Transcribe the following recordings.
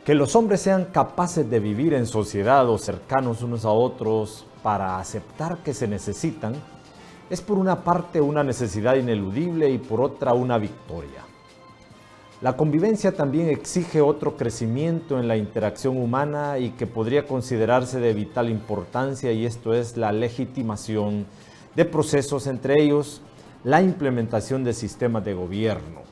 Que los hombres sean capaces de vivir en sociedad o cercanos unos a otros para aceptar que se necesitan es por una parte una necesidad ineludible y por otra una victoria. La convivencia también exige otro crecimiento en la interacción humana y que podría considerarse de vital importancia, y esto es la legitimación de procesos, entre ellos la implementación de sistemas de gobierno,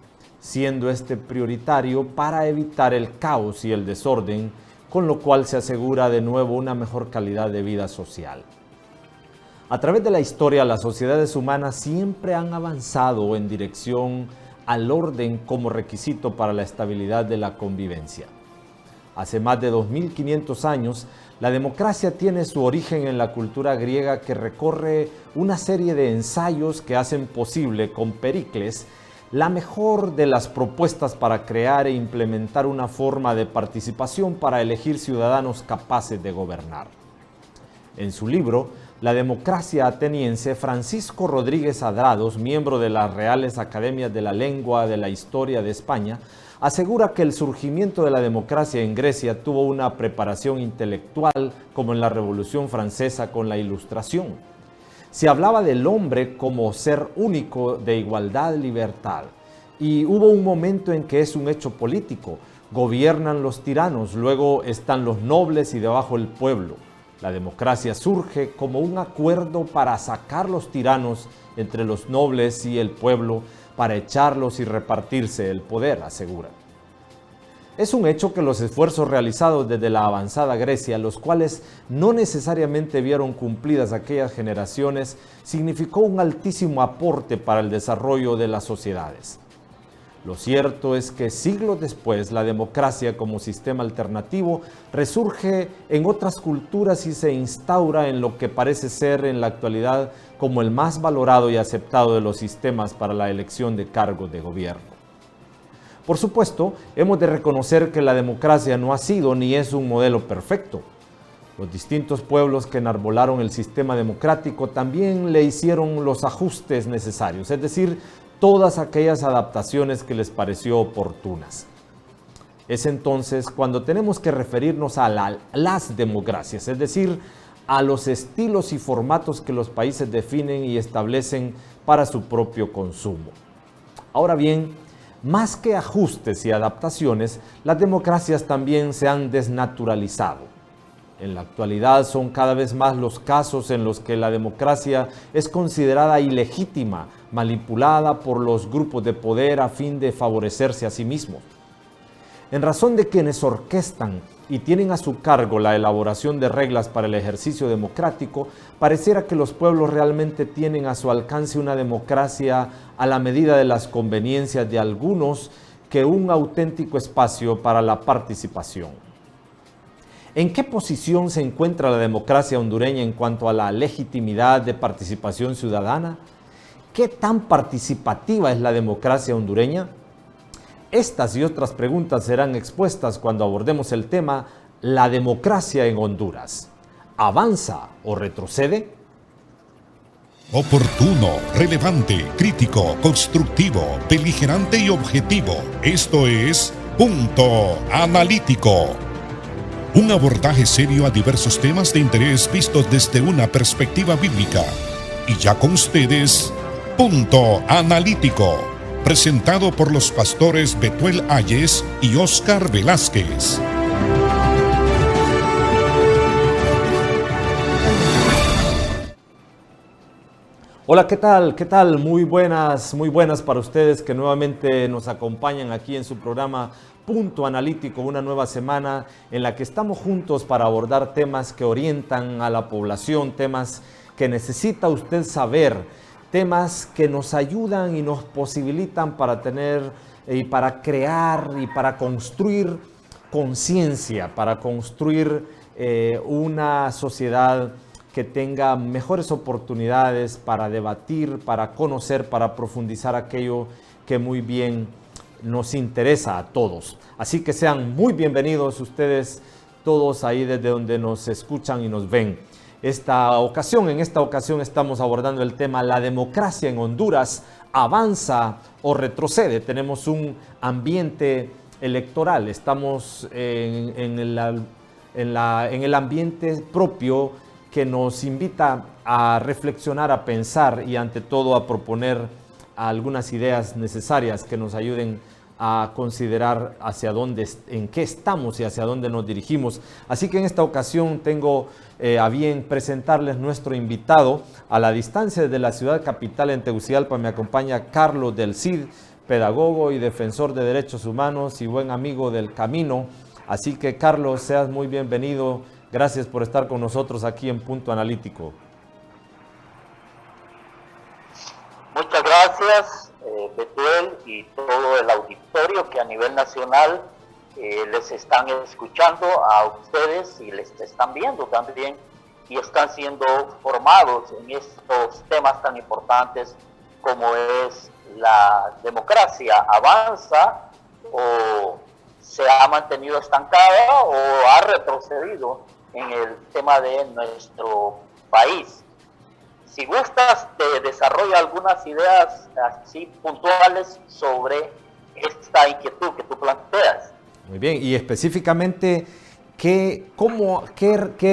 siendo este prioritario para evitar el caos y el desorden, con lo cual se asegura de nuevo una mejor calidad de vida social. A través de la historia, las sociedades humanas siempre han avanzado en dirección al orden como requisito para la estabilidad de la convivencia. Hace más de 2500 años, la democracia tiene su origen en la cultura griega, que recorre una serie de ensayos que hacen posible con Pericles la mejor de las propuestas para crear e implementar una forma de participación para elegir ciudadanos capaces de gobernar. En su libro La democracia ateniense, Francisco Rodríguez Adrados, miembro de las Reales Academias de la Lengua de la Historia de España, asegura que el surgimiento de la democracia en Grecia tuvo una preparación intelectual como en la Revolución Francesa con la Ilustración. Se hablaba del hombre como ser único de igualdad y libertad, y hubo un momento en que es un hecho político. Gobiernan los tiranos, luego están los nobles y debajo el pueblo. La democracia surge como un acuerdo para sacar los tiranos entre los nobles y el pueblo, para echarlos y repartirse el poder, asegura. Es un hecho que los esfuerzos realizados desde la avanzada Grecia, los cuales no necesariamente vieron cumplidas aquellas generaciones, significó un altísimo aporte para el desarrollo de las sociedades. Lo cierto es que siglos después, la democracia como sistema alternativo resurge en otras culturas y se instaura en lo que parece ser en la actualidad como el más valorado y aceptado de los sistemas para la elección de cargos de gobierno. Por supuesto, hemos de reconocer que la democracia no ha sido ni es un modelo perfecto. Los distintos pueblos que enarbolaron el sistema democrático también le hicieron los ajustes necesarios, es decir, todas aquellas adaptaciones que les pareció oportunas. Es entonces cuando tenemos que referirnos a las democracias, es decir, a los estilos y formatos que los países definen y establecen para su propio consumo. Ahora bien, más que ajustes y adaptaciones, las democracias también se han desnaturalizado. En la actualidad son cada vez más los casos en los que la democracia es considerada ilegítima, manipulada por los grupos de poder a fin de favorecerse a sí mismos. En razón de quienes orquestan y tienen a su cargo la elaboración de reglas para el ejercicio democrático, pareciera que los pueblos realmente tienen a su alcance una democracia a la medida de las conveniencias de algunos que un auténtico espacio para la participación. ¿En qué posición se encuentra la democracia hondureña en cuanto a la legitimidad de participación ciudadana? ¿Qué tan participativa es la democracia hondureña? Estas y otras preguntas serán expuestas cuando abordemos el tema La democracia en Honduras. ¿Avanza o retrocede? Oportuno, relevante, crítico, constructivo, beligerante y objetivo. Esto es Punto Analítico. Un abordaje serio a diversos temas de interés vistos desde una perspectiva bíblica. Y ya con ustedes, Punto Analítico, presentado por los pastores Betuel Ayes y Oscar Velázquez. Hola, ¿qué tal? ¿Qué tal? Muy buenas para ustedes que nuevamente nos acompañan aquí en su programa Punto Analítico, una nueva semana en la que estamos juntos para abordar temas que orientan a la población, temas que necesita usted saber, temas que nos ayudan y nos posibilitan para tener y para crear y para construir conciencia, para construir una sociedad que tenga mejores oportunidades para debatir, para conocer, para profundizar aquello que muy bien nos interesa a todos. Así que sean muy bienvenidos ustedes todos ahí desde donde nos escuchan y nos ven. En esta ocasión estamos abordando el tema La democracia en Honduras, ¿avanza o retrocede? Tenemos un ambiente electoral. Estamos en el ambiente propio que nos invita a reflexionar, a pensar y ante todo a proponer algunas ideas necesarias que nos ayuden a considerar hacia dónde, en qué estamos y hacia dónde nos dirigimos. Así que en esta ocasión tengo a bien presentarles nuestro invitado. A la distancia desde la ciudad capital en Tegucigalpa me acompaña Carlos del Cid, pedagogo y defensor de derechos humanos y buen amigo del camino. Así que Carlos, seas muy bienvenido. Gracias por estar con nosotros aquí en Punto Analítico. Muchas gracias, Betuel y todo el auditorio que a nivel nacional les están escuchando a ustedes y les están viendo también y están siendo formados en estos temas tan importantes como es la democracia. ¿Avanza o se ha mantenido estancada o ha retrocedido en el tema de nuestro país? Si gustas, te desarrollo algunas ideas así puntuales sobre esta inquietud que tú planteas. Muy bien, y específicamente, ¿qué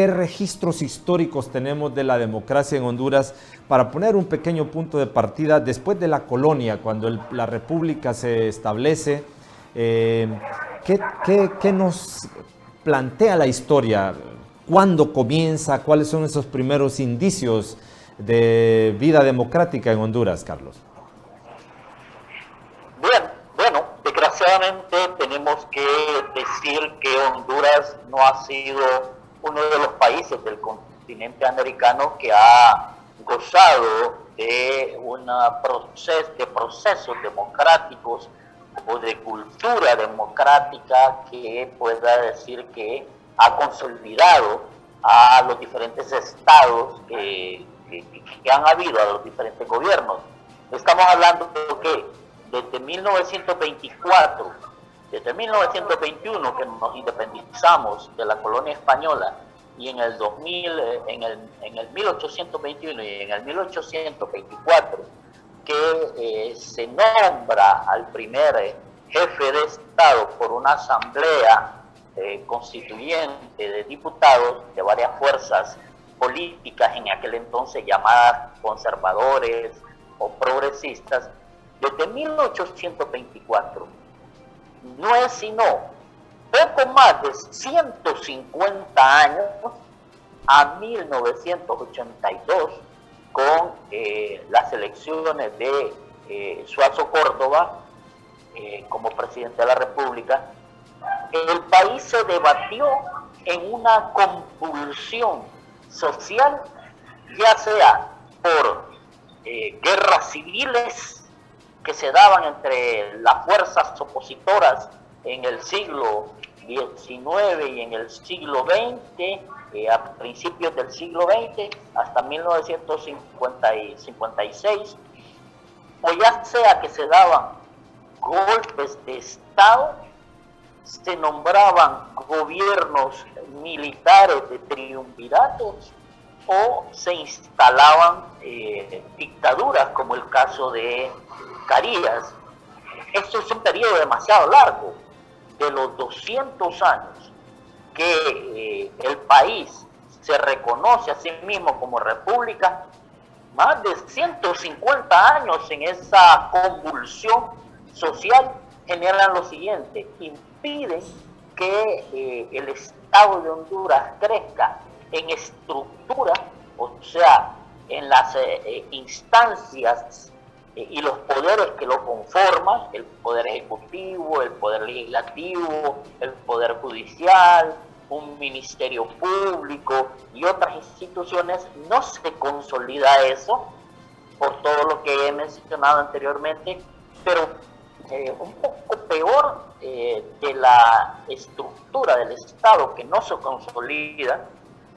registros históricos tenemos de la democracia en Honduras para poner un pequeño punto de partida después de la colonia, cuando la república se establece? ¿Qué nos plantea la historia? ¿Cuándo comienza? ¿Cuáles son esos primeros indicios de vida democrática en Honduras, Carlos? Bien, bueno, desgraciadamente tenemos que decir que Honduras no ha sido uno de los países del continente americano que ha gozado de procesos democráticos o de cultura democrática que pueda decir que ha consolidado a los diferentes estados que han habido, a los diferentes gobiernos. Estamos hablando de que desde 1924, desde 1921 que nos independizamos de la colonia española y en el 2000, en el 1821 y en el 1824 que se nombra al primer jefe de Estado por una asamblea constituyente de diputados de varias fuerzas políticas en aquel entonces llamadas conservadores o progresistas. Desde 1824 no es sino poco más de 150 años a 1982 con las elecciones de Suazo Córdoba como presidente de la República. El país se debatió en una convulsión social, ya sea por guerras civiles que se daban entre las fuerzas opositoras en el siglo XIX y en el siglo XX, a principios del siglo XX hasta 1956, o ya sea que se daban golpes de Estado, se nombraban gobiernos militares de triunviratos o se instalaban dictaduras como el caso de Carías. Esto es un periodo demasiado largo. De los 200 años que el país se reconoce a sí mismo como república, más de 150 años en esa convulsión social generan lo siguiente: impiden que el Estado de Honduras crezca en estructura, o sea, en las instancias y los poderes que lo conforman, el poder ejecutivo, el poder legislativo, el poder judicial, un ministerio público y otras instituciones. No se consolida eso por todo lo que he mencionado anteriormente, pero un poco peor de la estructura del Estado, que no se consolida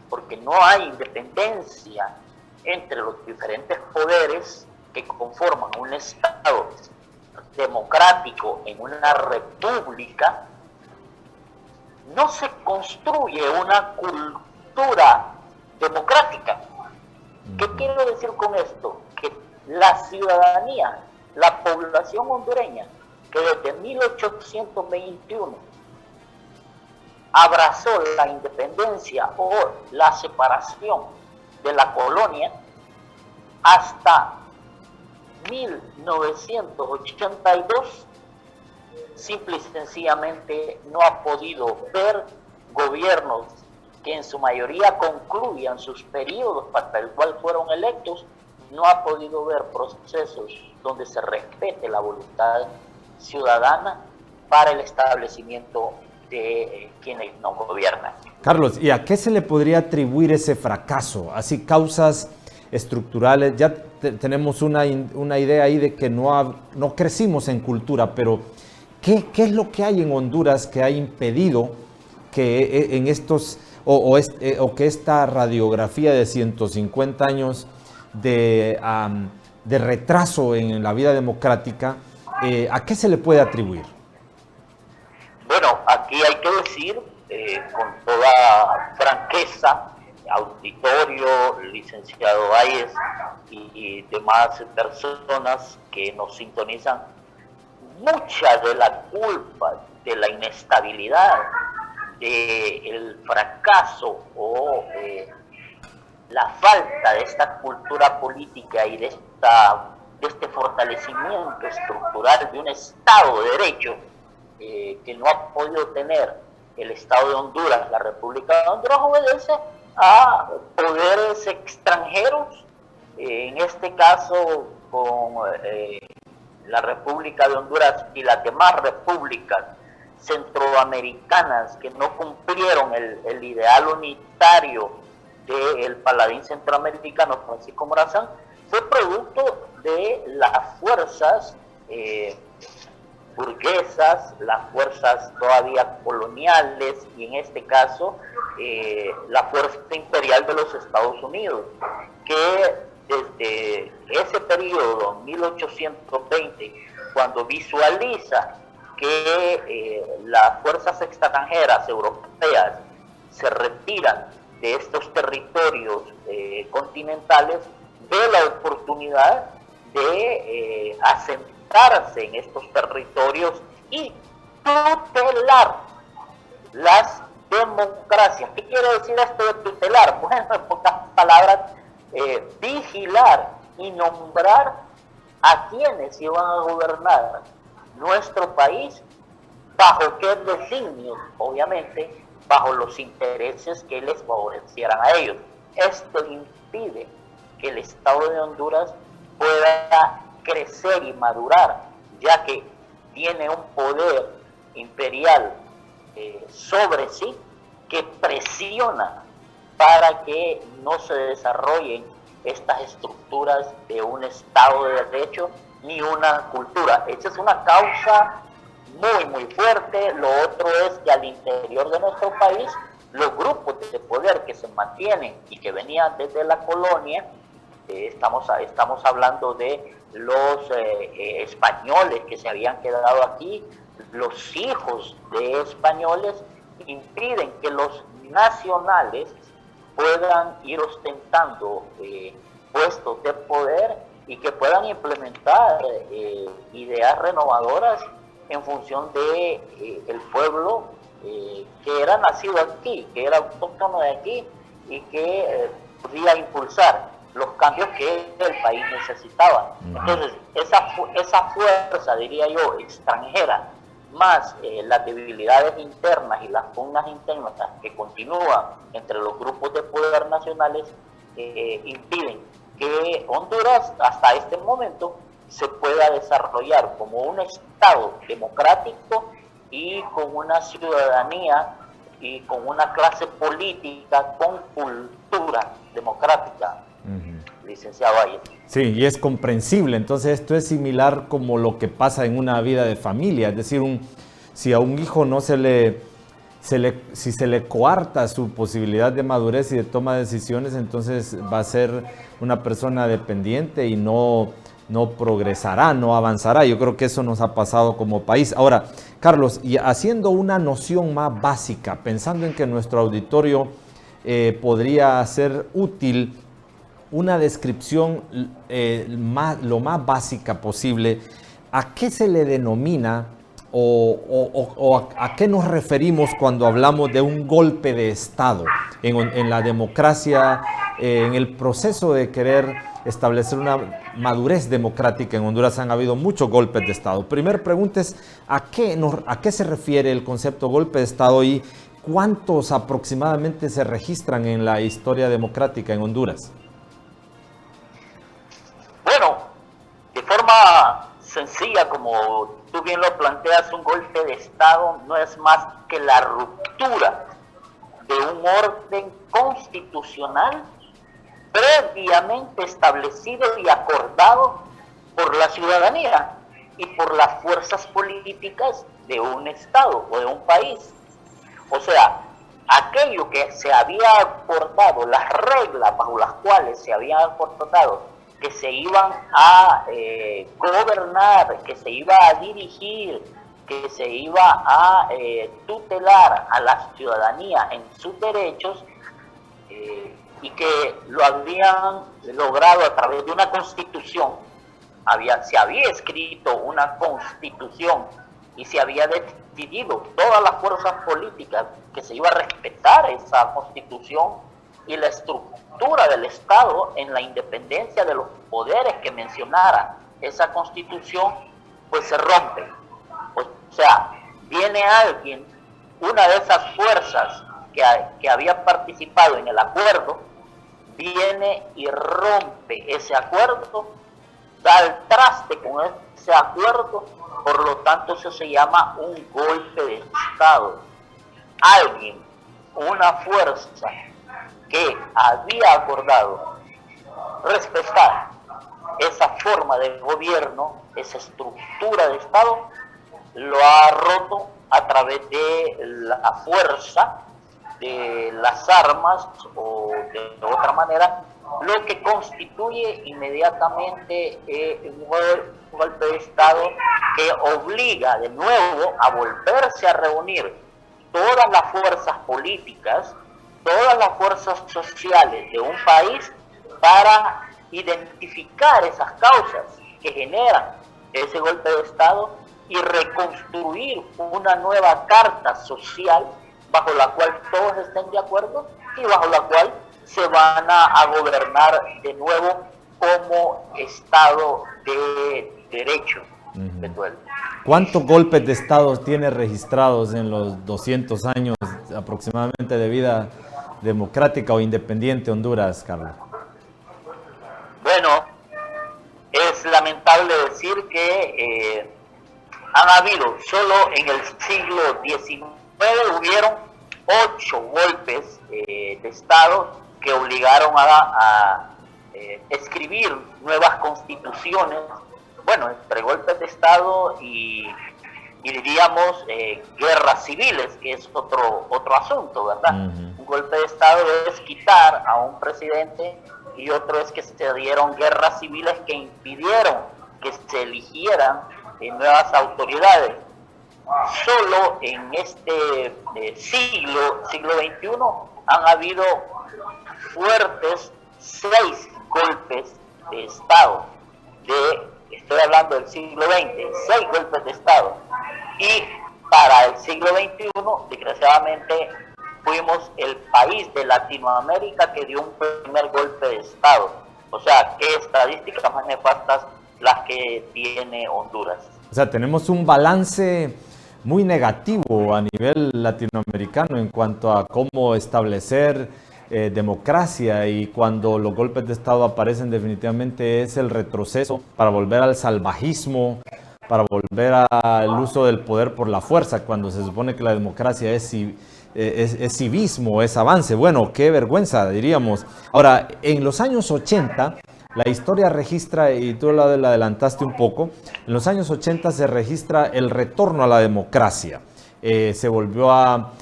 porque no hay independencia entre los diferentes poderes que conforman un Estado democrático en una república. No se construye una cultura democrática. ¿Qué quiero decir con esto? Que la ciudadanía, la población hondureña, que desde 1821 abrazó la independencia o la separación de la colonia, hasta 1982 simple y sencillamente no ha podido ver gobiernos que en su mayoría concluyan sus periodos para el cual fueron electos, no ha podido ver procesos donde se respete la voluntad ciudadana para el establecimiento de quienes no gobiernan. Carlos, ¿y a qué se le podría atribuir ese fracaso? Así, causas estructurales. Ya tenemos una idea ahí de que no crecimos en cultura, pero ¿qué es lo que hay en Honduras que ha impedido que en estos o que esta radiografía de 150 años de retraso en la vida democrática, ¿a qué se le puede atribuir? Bueno, aquí hay que decir con toda franqueza, auditorio, licenciado Valles y demás personas que nos sintonizan, mucha de la culpa de la inestabilidad, del fracaso o la falta de esta cultura política y de este fortalecimiento estructural de un Estado de Derecho que no ha podido tener el Estado de Honduras, la República de Honduras, obedece a poderes extranjeros, en este caso con la República de Honduras y las demás repúblicas centroamericanas que no cumplieron el ideal unitario del paladín centroamericano Francisco Morazán, fue producto de las fuerzas burguesas, las fuerzas todavía coloniales y en este caso la fuerza imperial de los Estados Unidos, que desde ese periodo, 1820, cuando visualiza que las fuerzas extranjeras europeas se retiran de estos territorios continentales, ve la oportunidad de asentarse en estos territorios y tutelar las democracias. ¿Qué quiere decir esto de tutelar? Bueno, en pocas palabras, vigilar y nombrar a quienes iban a gobernar nuestro país, bajo qué designios, obviamente, bajo los intereses que les favorecieran a ellos. Esto impide que el Estado de Honduras pueda crecer y madurar, ya que tiene un poder imperial sobre sí que presiona para que no se desarrollen estas estructuras de un Estado de Derecho ni una cultura. Esa es una causa muy fuerte. Lo otro es que al interior de nuestro país, los grupos de poder que se mantienen y que venían desde la colonia, estamos hablando de los españoles que se habían quedado aquí, los hijos de españoles, impiden que los nacionales puedan ir ostentando puestos de poder y que puedan implementar ideas renovadoras en función de el pueblo que era nacido aquí, que era autóctono de aquí y que podía impulsar los cambios que el país necesitaba. Entonces, esa fuerza, diría yo, extranjera, más las debilidades internas y las pugnas internas que continúan entre los grupos de poder nacionales, impiden que Honduras hasta este momento se pueda desarrollar como un Estado democrático y con una ciudadanía y con una clase política con cultura democrática. Licenciado Valle. Sí, y es comprensible. Entonces esto es similar como lo que pasa en una vida de familia. Es decir, si a un hijo no si se le coarta su posibilidad de madurez y de toma de decisiones, entonces va a ser una persona dependiente y no progresará, no avanzará. Yo creo que eso nos ha pasado como país. Ahora, Carlos, y haciendo una noción más básica, pensando en que nuestro auditorio podría ser útil una descripción lo más básica posible, ¿a qué se le denomina o a qué nos referimos cuando hablamos de un golpe de Estado en la democracia, en el proceso de querer establecer una madurez democrática en Honduras? Han habido muchos golpes de Estado. Primer pregunta es, ¿a qué se refiere el concepto golpe de Estado y cuántos aproximadamente se registran en la historia democrática en Honduras? Bueno, de forma sencilla, como tú bien lo planteas, un golpe de Estado no es más que la ruptura de un orden constitucional previamente establecido y acordado por la ciudadanía y por las fuerzas políticas de un Estado o de un país. O sea, aquello que se había acordado, las reglas bajo las cuales se había acordado que se iban a gobernar, que se iba a dirigir, que se iba a tutelar a la ciudadanía en sus derechos, y que lo habían logrado a través de una constitución. Se había escrito una constitución y se había decidido todas las fuerzas políticas que se iba a respetar esa constitución y la estructura del Estado en la independencia de los poderes que mencionara esa constitución, pues se rompe. O sea, viene alguien, una de esas fuerzas que había participado en el acuerdo, viene y rompe ese acuerdo, da el traste con ese acuerdo, por lo tanto eso se llama un golpe de Estado. Alguien, una fuerza que había acordado respetar esa forma de gobierno, esa estructura de Estado, lo ha roto a través de la fuerza, de las armas o de otra manera, lo que constituye inmediatamente un golpe de Estado que obliga de nuevo a volverse a reunir todas las fuerzas políticas, todas las fuerzas sociales de un país para identificar esas causas que generan ese golpe de Estado y reconstruir una nueva carta social bajo la cual todos estén de acuerdo y bajo la cual se van a gobernar de nuevo como Estado de Derecho. ¿Cuántos golpes de Estado tiene registrados en los 200 años aproximadamente de vida democrática o independiente Honduras, Carlos? Bueno, es lamentable decir que han habido, solo en el siglo XIX hubieron 8 golpes de Estado que obligaron a escribir nuevas constituciones, bueno, entre golpes de Estado y diríamos guerras civiles, que es otro asunto, ¿verdad? Un golpe de Estado es quitar a un presidente y otro es que se dieron guerras civiles que impidieron que se eligieran nuevas autoridades. Solo en este siglo XXI han habido fuertes 6 golpes de Estado. Estoy hablando del siglo XX, 6 golpes de Estado. Y para el siglo XXI, desgraciadamente, fuimos el país de Latinoamérica que dio un primer golpe de Estado. O sea, qué estadísticas más nefastas las que tiene Honduras. O sea, tenemos un balance muy negativo a nivel latinoamericano en cuanto a cómo establecer democracia, y cuando los golpes de Estado aparecen definitivamente es el retroceso para volver al salvajismo, para volver al uso del poder por la fuerza, cuando se supone que la democracia es civismo, es avance. Bueno, qué vergüenza, diríamos. Ahora, en los años 80, la historia registra, y tú la adelantaste un poco, en los años 80 se registra el retorno a la democracia. Se volvió a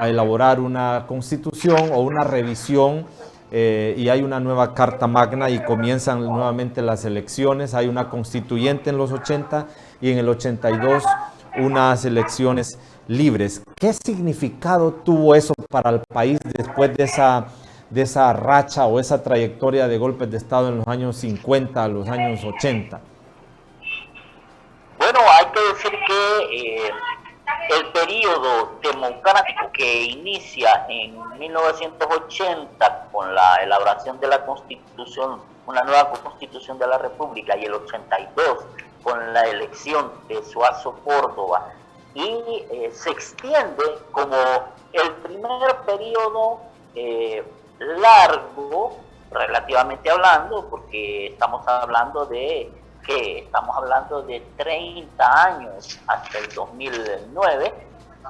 elaborar una constitución o una revisión, y hay una nueva carta magna y comienzan nuevamente las elecciones. Hay una constituyente en los 80 y en el 82 unas elecciones libres. ¿Qué significado tuvo eso para el país después de esa racha o esa trayectoria de golpes de Estado en los años 50 a los años 80? el periodo democrático que inicia en 1980 con la elaboración de la Constitución, una nueva Constitución de la República, y el 82 con la elección de Suazo Córdoba, y se extiende como el primer periodo largo, relativamente hablando, porque estamos hablando de 30 años hasta el 2009,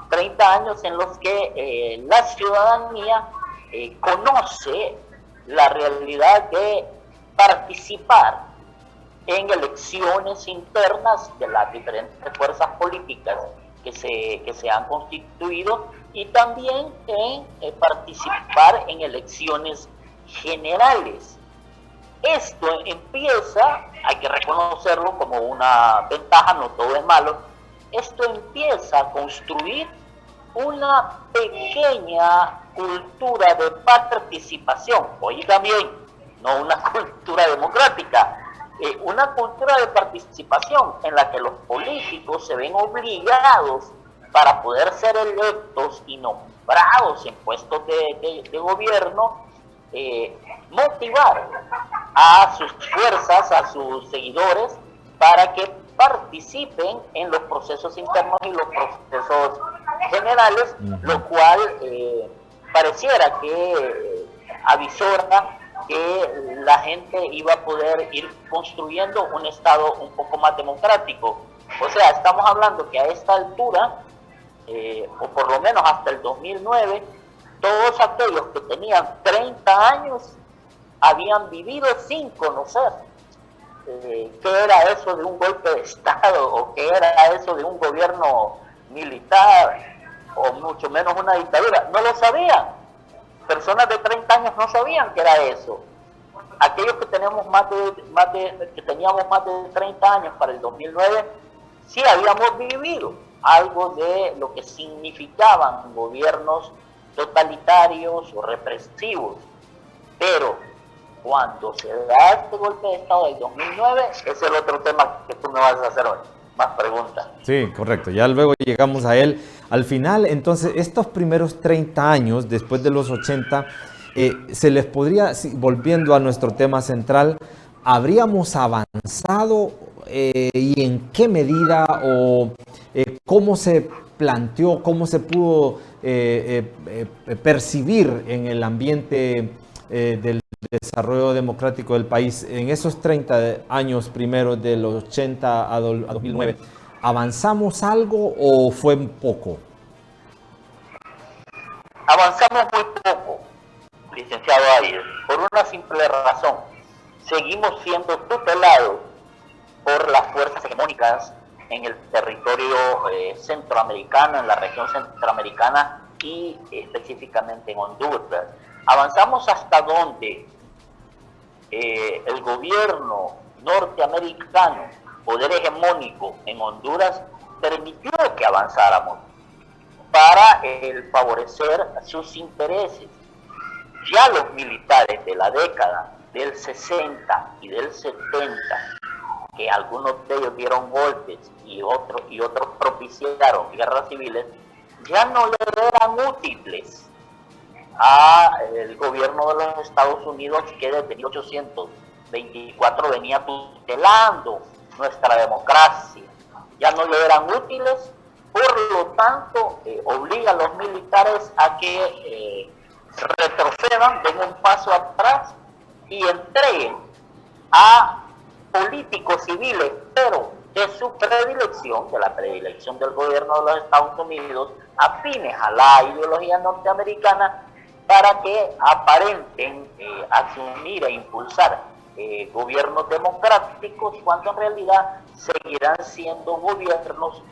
30 años en los que la ciudadanía conoce la realidad de participar en elecciones internas de las diferentes fuerzas políticas que se han constituido, y también en participar en elecciones generales. Esto empieza, hay que reconocerlo como una ventaja, no todo es malo, esto empieza a construir una pequeña cultura de participación, oiga bien, no una cultura democrática, una cultura de participación en la que los políticos se ven obligados, para poder ser electos y nombrados en puestos de gobierno, motivar a sus fuerzas, a sus seguidores, para que participen en los procesos internos y los procesos generales, lo cual pareciera que avisora que la gente iba a poder ir construyendo un Estado un poco más democrático. O sea, estamos hablando que a esta altura, o por lo menos hasta el 2009, todos aquellos que tenían 30 años habían vivido sin conocer qué era eso de un golpe de Estado, o qué era eso de un gobierno militar, o mucho menos una dictadura. No lo sabían. Personas de 30 años no sabían qué era eso. Aquellos que teníamos más de 30 años para el 2009, sí habíamos vivido algo de lo que significaban gobiernos totalitarios o represivos, pero cuando se da este golpe de Estado del 2009, ese es el otro tema que tú me vas a hacer hoy, más preguntas. Sí, correcto, ya luego llegamos a él. Al final, entonces, estos primeros 30 años, después de los 80, se les podría, volviendo a nuestro tema central, ¿habríamos avanzado y en qué medida, o cómo se planteó, cómo se pudo percibir en el ambiente del desarrollo democrático del país en esos 30 años primeros, de los 80 a 2009? ¿Avanzamos algo o fue poco? Avanzamos muy poco, licenciado Arias, por una simple razón. Seguimos siendo tutelados por las fuerzas hegemónicas en el territorio centroamericano, en la región centroamericana, y específicamente en Honduras. Avanzamos hasta donde el gobierno norteamericano, poder hegemónico en Honduras, permitió que avanzáramos para favorecer sus intereses. Ya los militares de la década del 60 y del 70, que algunos de ellos dieron golpes y otros propiciaron guerras civiles, ya no le eran útiles al gobierno de los Estados Unidos, que desde 1824 venía tutelando nuestra democracia. Ya no le eran útiles, por lo tanto obliga a los militares a que retrocedan, den un paso atrás y entreguen a políticos civiles, pero de su predilección, de la predilección del gobierno de los Estados Unidos, afines a la ideología norteamericana, para que aparenten asumir e impulsar gobiernos democráticos, cuando en realidad seguirán siendo gobiernos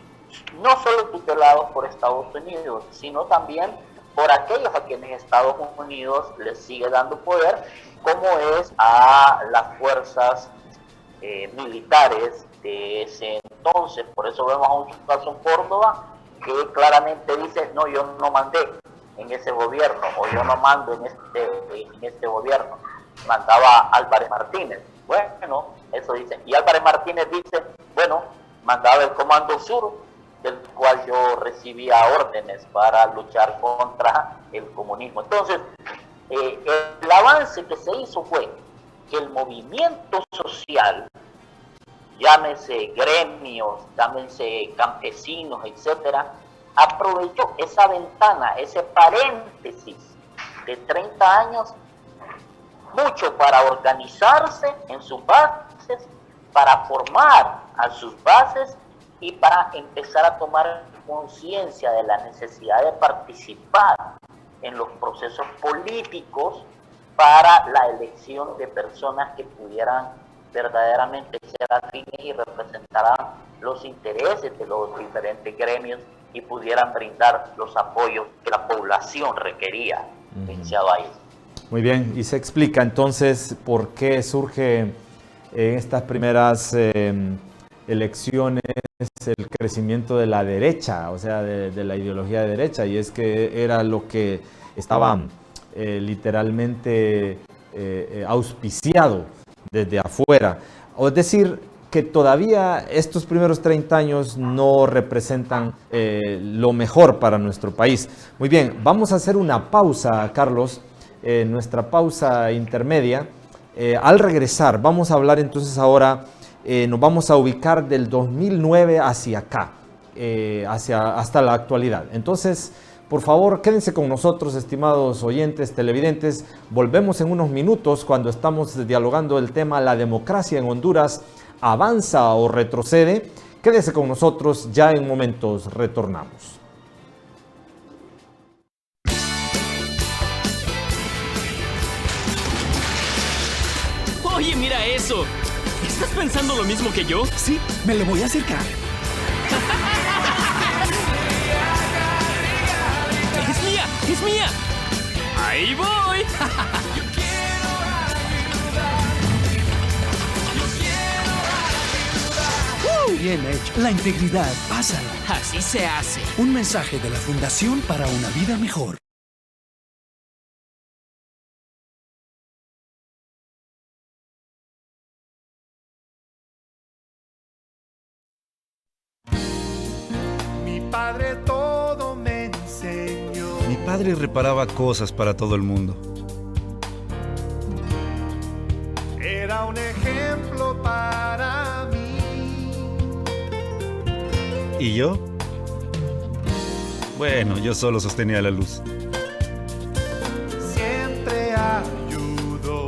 no solo tutelados por Estados Unidos, sino también por aquellos a quienes Estados Unidos les sigue dando poder, como es a las fuerzas militares de ese entonces. Por eso vemos a un caso en Córdoba que claramente dice: no, yo no mandé en ese gobierno, o yo no mando en este gobierno, mandaba Álvarez Martínez. Bueno, eso dice. Y Álvarez Martínez dice: bueno, mandaba el Comando Sur, del cual yo recibía órdenes para luchar contra el comunismo. Entonces, el avance que se hizo fue que el movimiento social, llámese gremios, llámese campesinos, etcétera, aprovechó esa ventana, ese paréntesis de 30 años, mucho para organizarse en sus bases, para formar a sus bases y para empezar a tomar conciencia de la necesidad de participar en los procesos políticos para la elección de personas que pudieran verdaderamente ser afines y representaran los intereses de los diferentes gremios y pudieran brindar los apoyos que la población requería, licenciado Ayes. Muy bien, y se explica entonces por qué surge en estas primeras elecciones el crecimiento de la derecha, o sea, de la ideología de derecha, y es que era lo que estaba literalmente auspiciado desde afuera. O es decir, que todavía estos primeros 30 años no representan lo mejor para nuestro país. Muy bien, vamos a hacer una pausa, Carlos, nuestra pausa intermedia. Al regresar, vamos a hablar entonces ahora, nos vamos a ubicar del 2009 hacia acá, hasta la actualidad. Entonces, por favor, quédense con nosotros, estimados oyentes, televidentes. Volvemos en unos minutos cuando estamos dialogando el tema ¿la democracia en Honduras avanza o retrocede? Quédese con nosotros, ya en momentos retornamos. Oye, mira eso. ¿Estás pensando lo mismo que yo? Sí, me lo voy a acercar. ¡Es mía! ¡Es mía! ¡Ahí voy! Bien hecho. La integridad, pásala. Así se hace. Un mensaje de la Fundación para una Vida Mejor. Mi padre todo me enseñó. Mi padre reparaba cosas para todo el mundo. Era un ejemplo para mí. ¿Y yo? Bueno, yo solo sostenía la luz. Siempre ayudó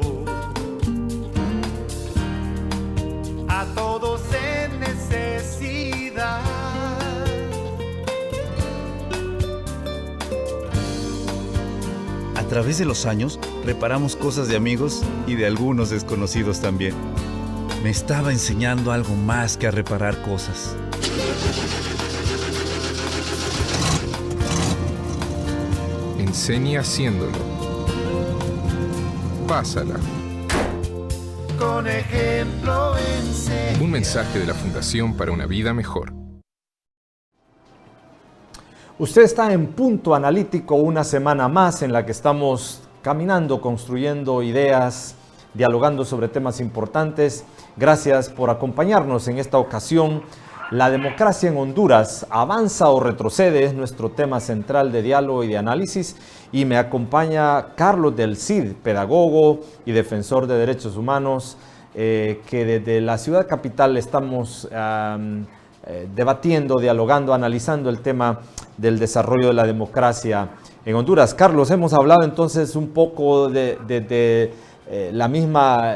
a todos en necesidad. A través de los años, reparamos cosas de amigos y de algunos desconocidos también. Me estaba enseñando algo más que a reparar cosas. Enseña haciéndolo. Pásala. Con ejemplo enseña. Un mensaje de la Fundación para una Vida Mejor. Usted está en Punto Analítico, una semana más en la que estamos caminando, construyendo ideas, dialogando sobre temas importantes. Gracias por acompañarnos en esta ocasión. La democracia en Honduras, ¿avanza o retrocede? Es nuestro tema central de diálogo y de análisis. Y me acompaña Carlos del Cid, pedagogo y defensor de derechos humanos, que desde la ciudad capital estamos debatiendo, dialogando, analizando el tema del desarrollo de la democracia en Honduras. Carlos, hemos hablado entonces un poco de la misma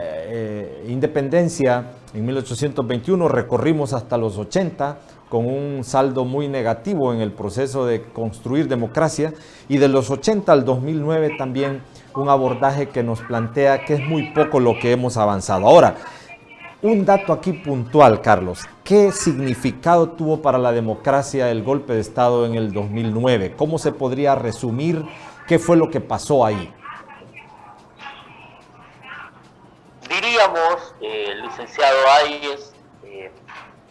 independencia en 1821, recorrimos hasta los 80 con un saldo muy negativo en el proceso de construir democracia, y de los 80 al 2009 también un abordaje que nos plantea que es muy poco lo que hemos avanzado. Ahora, un dato aquí puntual, Carlos. ¿Qué significado tuvo para la democracia el golpe de Estado en el 2009? ¿Cómo se podría resumir qué fue lo que pasó ahí? Diríamos, licenciado Ayes, que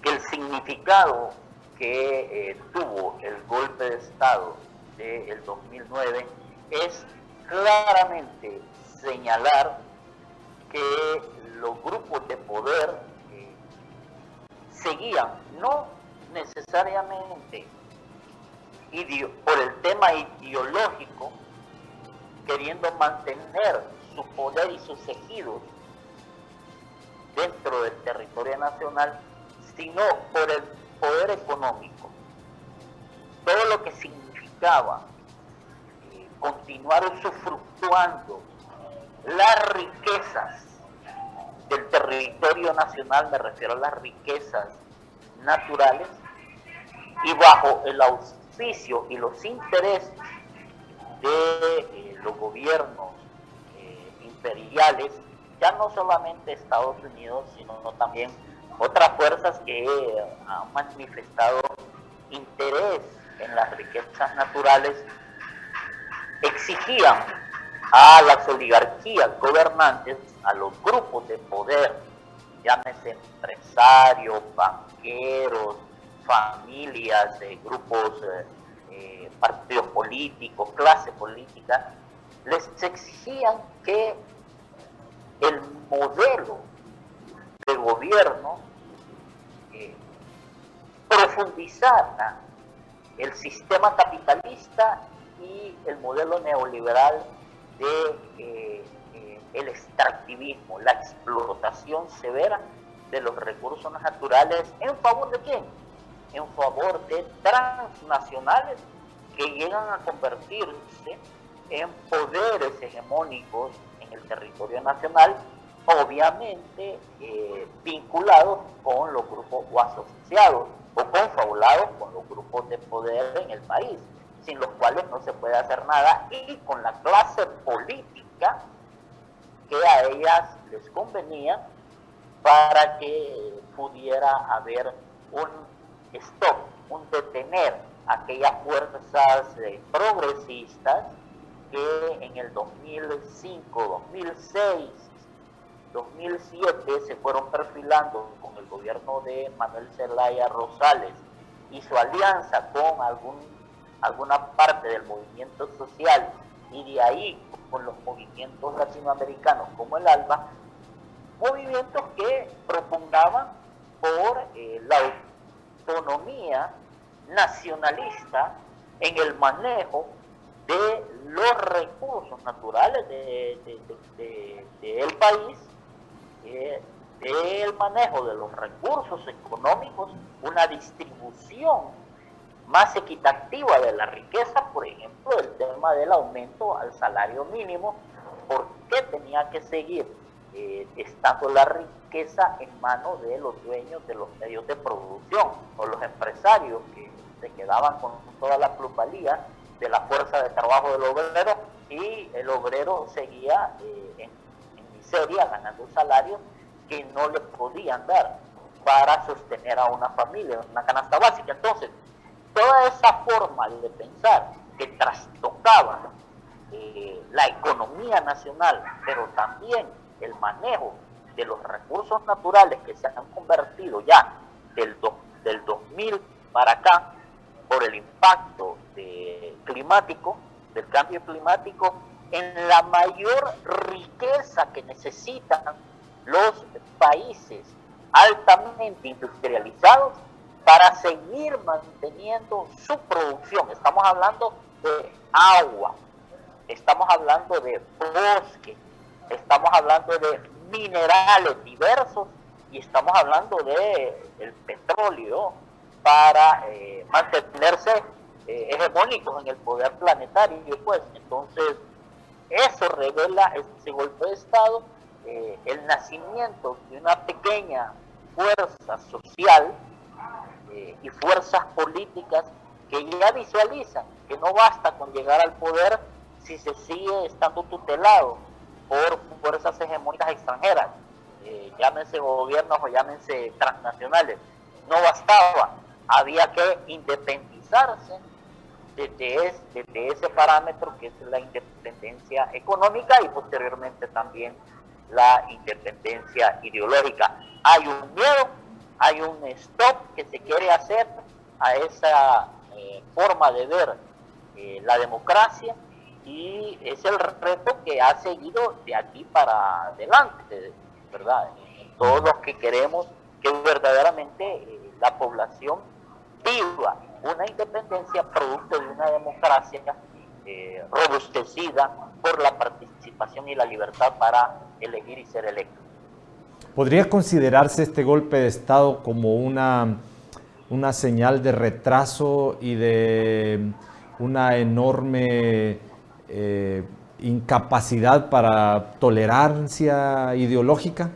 el significado que tuvo el golpe de Estado del 2009 es claramente señalar que los grupos de poder seguían, no necesariamente por el tema ideológico, queriendo mantener su poder y sus ejidos dentro del territorio nacional, sino por el poder económico. Todo lo que significaba continuar usufructuando las riquezas del territorio nacional, me refiero a las riquezas naturales, y bajo el auspicio y los intereses de los gobiernos imperiales, ya no solamente Estados Unidos, sino también otras fuerzas que han manifestado interés en las riquezas naturales, exigían a las oligarquías gobernantes, a los grupos de poder, llámese empresarios, banqueros, familias, grupos, partidos políticos, clase política, les exigían que el modelo de gobierno profundizara el sistema capitalista y el modelo neoliberal de el extractivismo, la explotación severa de los recursos naturales. ¿En favor de quién? En favor de transnacionales que llegan a convertirse en poderes hegemónicos en el territorio nacional, obviamente vinculados con los grupos o asociados o confabulados con los grupos de poder en el país, sin los cuales no se puede hacer nada, y con la clase política que a ellas les convenía para que pudiera haber un stop, un detener aquellas fuerzas progresistas que en el 2005, 2006, 2007 se fueron perfilando con el gobierno de Manuel Zelaya Rosales y su alianza con alguna parte del movimiento social, y de ahí con los movimientos latinoamericanos como el ALBA, movimientos que propugnaban por la autonomía nacionalista en el manejo de los recursos naturales del país, del manejo de los recursos económicos, una distribución más equitativa de la riqueza, por ejemplo, el tema del aumento al salario mínimo. ¿Por qué tenía que seguir estando la riqueza en manos de los dueños de los medios de producción o los empresarios que se quedaban con toda la plusvalía de la fuerza de trabajo del obrero, y el obrero seguía en miseria, ganando un salario que no le podían dar para sostener a una familia, una canasta básica? Entonces, toda esa forma de pensar que trastocaba la economía nacional, pero también el manejo de los recursos naturales que se han convertido ya del 2000 para acá, por el impacto climático, del cambio climático, en la mayor riqueza que necesitan los países altamente industrializados para seguir manteniendo su producción. Estamos hablando de agua, estamos hablando de bosque, estamos hablando de minerales diversos, y estamos hablando de el petróleo para mantenerse hegemónicos en el poder planetario. Pues entonces eso revela ese golpe de Estado, el nacimiento de una pequeña fuerza social y fuerzas políticas que ya visualizan que no basta con llegar al poder si se sigue estando tutelado por fuerzas hegemónicas extranjeras, llámense gobiernos o llámense transnacionales. No bastaba, había que independizarse desde ese parámetro que es la independencia económica, y posteriormente también la independencia ideológica. Hay un miedo, hay un stop que se quiere hacer a esa forma de ver la democracia, y es el reto que ha seguido de aquí para adelante, ¿verdad? Todos los que queremos que verdaderamente la población viva una independencia producto de una democracia robustecida por la participación y la libertad para elegir y ser electo. ¿Podría considerarse este golpe de Estado como una señal de retraso y de una enorme incapacidad para tolerancia ideológica?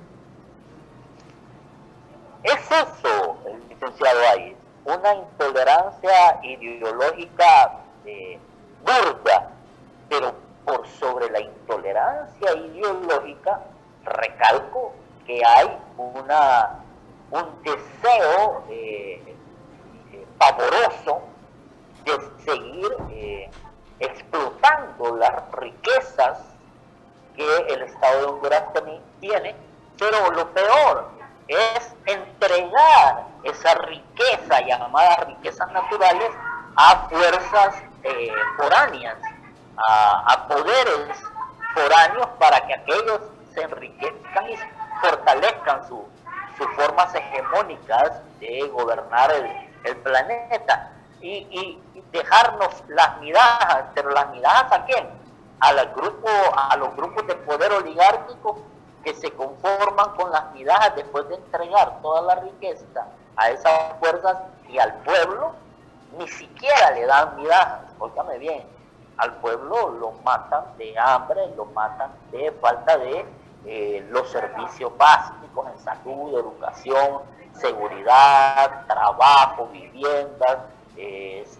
Es eso, licenciado Ayes, una intolerancia ideológica burda, pero por sobre la intolerancia ideológica, recalco que hay un deseo pavoroso de seguir explotando las riquezas que el Estado de Honduras tiene, pero lo peor es entregar esa riqueza, llamadas riquezas naturales, a fuerzas foráneas, a poderes foráneos, para que aquellos se enriquezcan y fortalezcan sus formas hegemónicas de gobernar el planeta y dejarnos las migajas. Pero las migajas, ¿a quién? A los grupos de poder oligárquico que se conforman con las migajas después de entregar toda la riqueza a esas fuerzas, y al pueblo ni siquiera le dan migajas. Óigame bien, al pueblo lo matan de hambre, lo matan de falta de los servicios básicos en salud, educación, seguridad, trabajo, viviendas,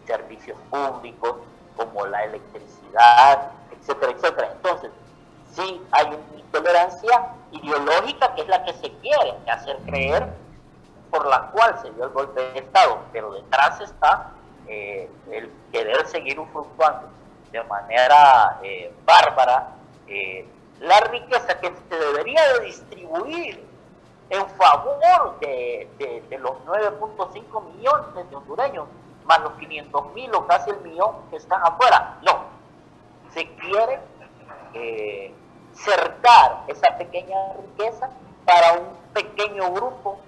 servicios públicos como la electricidad, etcétera, etcétera. Entonces, sí hay una intolerancia ideológica que es la que se quiere hacer creer, por la cual se dio el golpe de Estado, pero detrás está el querer seguir usufructuando de manera bárbara la riqueza que se debería de distribuir en favor de los 9.5 millones de hondureños, más los 500,000 o casi el millón que están afuera. No, se quiere cercar esa pequeña riqueza para un pequeño grupo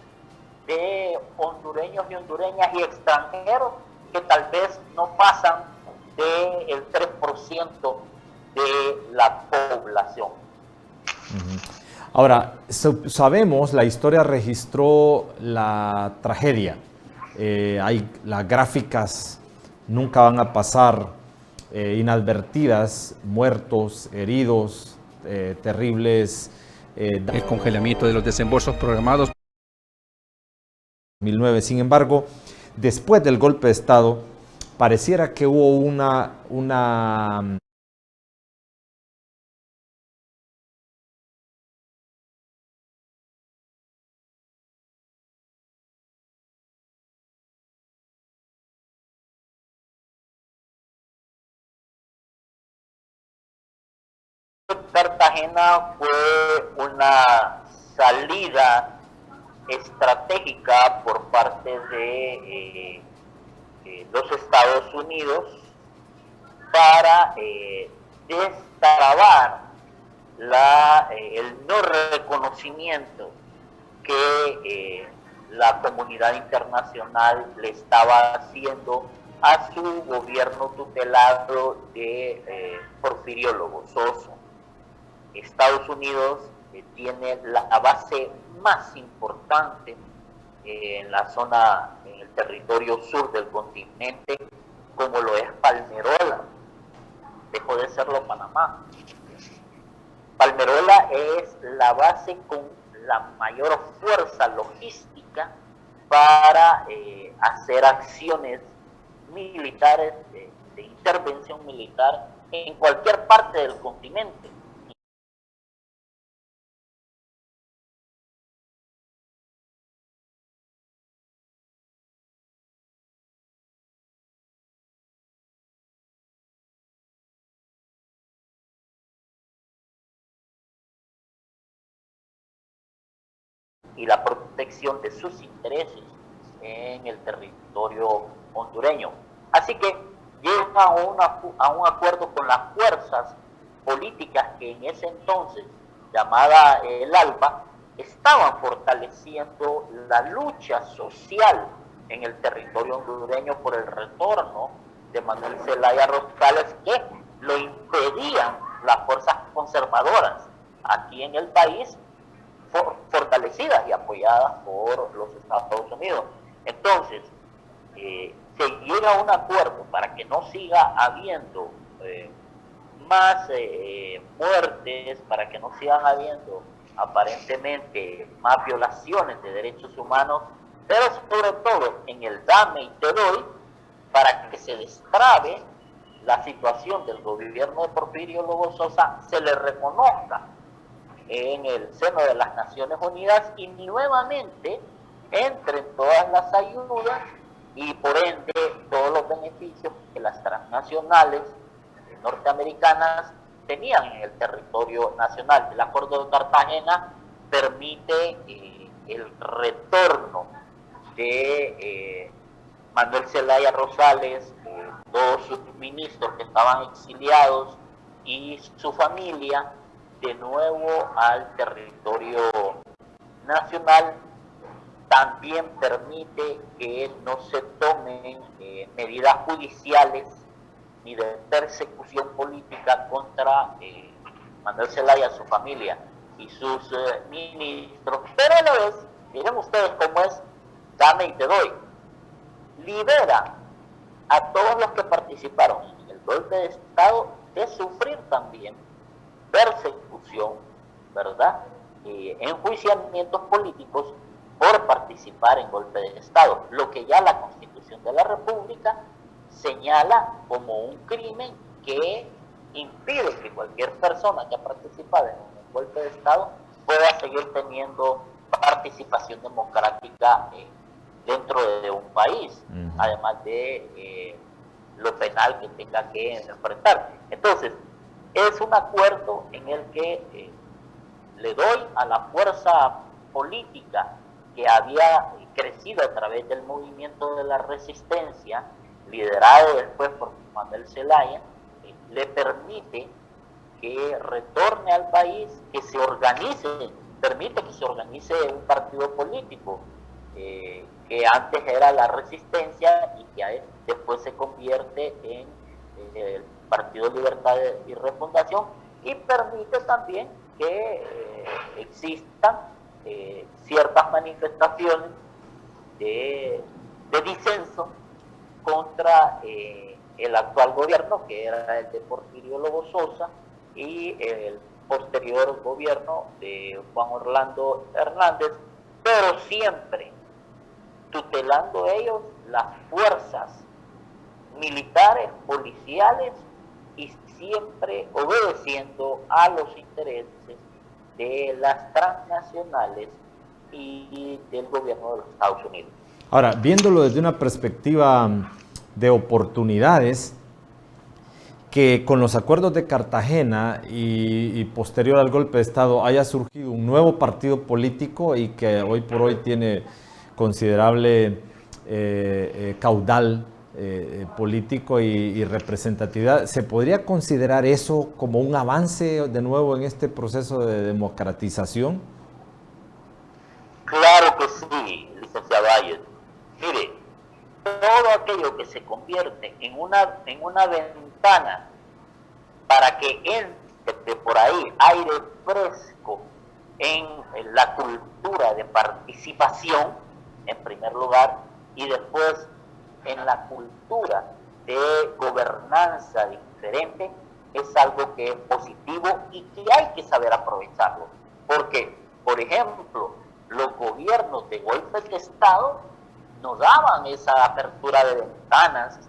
de hondureños y hondureñas y extranjeros que tal vez no pasan del 3% de la población. Ahora, sabemos, la historia registró la tragedia. Las gráficas nunca van a pasar inadvertidas, muertos, heridos, terribles. El congelamiento de los desembolsos programados. 2009. Sin embargo, después del golpe de Estado, pareciera que hubo una Cartagena fue una salida estratégica por parte de los Estados Unidos para destrabar el no reconocimiento que la comunidad internacional le estaba haciendo a su gobierno tutelado de Porfirio Lobo Sosa. Estados Unidos tiene la base más importante en la zona, en el territorio sur del continente, como lo es Palmerola. Dejó de serlo Panamá. Palmerola es la base con la mayor fuerza logística para hacer acciones militares, de intervención militar en cualquier parte del continente. Y la protección de sus intereses en el territorio hondureño. Así que llega a un acuerdo con las fuerzas políticas que en ese entonces, llamada el ALBA, estaban fortaleciendo la lucha social en el territorio hondureño por el retorno de Manuel Zelaya Rosales, que lo impedían las fuerzas conservadoras aquí en el país, fortalecidas y apoyadas por los Estados Unidos. Entonces, se llega a un acuerdo para que no siga habiendo más muertes, para que no sigan habiendo aparentemente más violaciones de derechos humanos, pero sobre todo en el dame y te doy, para que se destrabe la situación del gobierno de Porfirio Lobo Sosa, se le reconozca en el seno de las Naciones Unidas y nuevamente entren todas las ayudas y por ende todos los beneficios que las transnacionales norteamericanas tenían en el territorio nacional. El Acuerdo de Cartagena permite el retorno de Manuel Zelaya Rosales, todos sus ministros que estaban exiliados y su familia de nuevo al territorio nacional. También permite que no se tomen medidas judiciales ni de persecución política contra Manuel Zelaya, su familia y sus ministros. Pero a la vez, miren ustedes cómo es, dame y te doy. Libera a todos los que participaron en el golpe de Estado de sufrir también persecución, ¿verdad? Enjuiciamientos políticos por participar en golpe de Estado, lo que ya la Constitución de la República señala como un crimen que impide que cualquier persona que ha participado en un golpe de Estado pueda seguir teniendo participación democrática dentro de un país, además de lo penal que tenga que enfrentar. Entonces, es un acuerdo en el que le doy a la fuerza política que había crecido a través del movimiento de la resistencia, liderado después por Manuel Zelaya, le permite que retorne al país, que se organice, permite que se organice un partido político, que antes era la resistencia y que después se convierte en el Partido Libertad y Refundación, y permite también que existan ciertas manifestaciones de disenso contra el actual gobierno, que era el de Porfirio Lobo Sosa, y el posterior gobierno de Juan Orlando Hernández, pero siempre tutelando ellos las fuerzas militares, policiales, y siempre obedeciendo a los intereses de las transnacionales y del gobierno de los Estados Unidos. Ahora, viéndolo desde una perspectiva de oportunidades, que con los acuerdos de Cartagena y posterior al golpe de Estado haya surgido un nuevo partido político y que hoy por hoy tiene considerable caudal político y representatividad, ¿se podría considerar eso como un avance de nuevo en este proceso de democratización? Claro que sí, licenciado Ayes. Mire, todo aquello que se convierte en una ventana para que entre por ahí aire fresco en la cultura de participación, en primer lugar, y después en la cultura de gobernanza diferente, es algo que es positivo y que hay que saber aprovecharlo. Porque, por ejemplo, los gobiernos de golpes de Estado nos daban esa apertura de ventanas